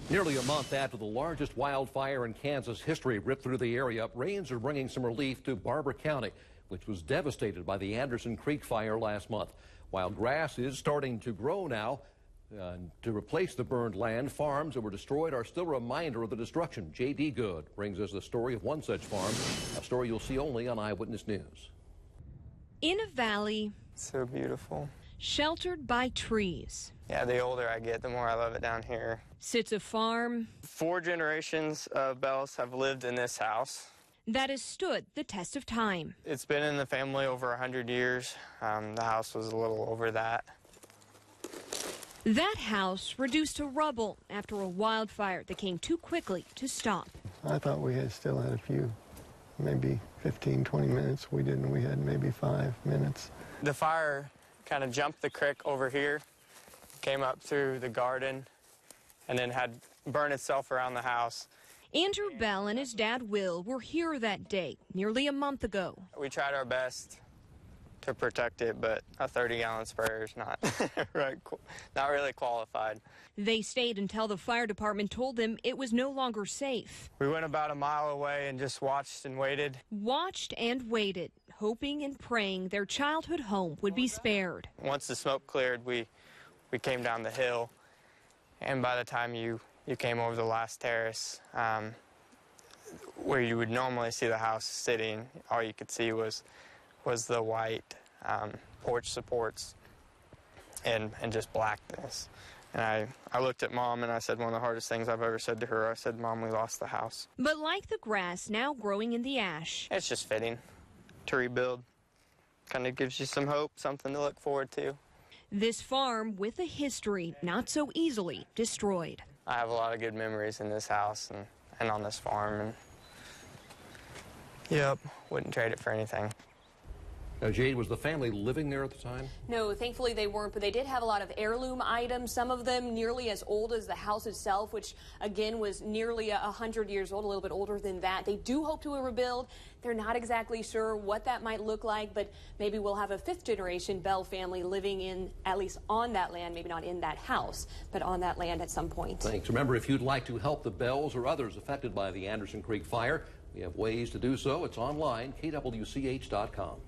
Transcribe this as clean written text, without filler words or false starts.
Nearly a month after the largest wildfire in Kansas history ripped through the area, rains are bringing some relief to Barber County, which was devastated by the Anderson Creek fire last month. While grass is starting to grow now to replace the burned land, farms that were destroyed are still a reminder of the destruction. J.D. Good brings us the story of one such farm, a story you'll see only on Eyewitness News. In a valley, so beautiful, sheltered by trees. Yeah, the older I get, the more I love it down here. Sits a farm. 4 generations of Bells have lived in this house. That has stood the test of time. It's been in the family over 100 years. The house was a little over that. That house reduced to rubble after a wildfire that came too quickly to stop. I thought we still had a few, maybe 15, 20 minutes. We didn't. We had maybe 5 minutes. The fire kind of jumped the creek over here, came up through the garden, and then had burned itself around the house. Andrew Bell and his dad Will were here that day, nearly a month ago. We tried our best to protect it, but a 30-gallon sprayer is not not really qualified. They stayed until the fire department told them it was no longer safe. We went about a mile away and just watched and waited. Watched and waited, hoping and praying their childhood home would be spared. Once the smoke cleared, we came down the hill, and by the time you came over the last terrace, where you would normally see the house sitting, all you could see was the white porch supports and just blackness. And I looked at Mom and I said, one of the hardest things I've ever said to her, I said, Mom, we lost the house. But like the grass now growing in the ash, it's just fitting to rebuild. Kind of gives you some hope, something to look forward to. This farm with a history not so easily destroyed. I have a lot of good memories in this house and on this farm. And yep, wouldn't trade it for anything. Now, Jade, was the family living there at the time? No, thankfully they weren't, but they did have a lot of heirloom items, some of them nearly as old as the house itself, which again was nearly 100 years old, a little bit older than that. They do hope to rebuild. They're not exactly sure what that might look like, but maybe we'll have a 5th-generation Bell family living in, at least on that land, maybe not in that house, but on that land at some point. Thanks. Remember, if you'd like to help the Bells or others affected by the Anderson Creek fire, we have ways to do so. It's online, KWCH.com.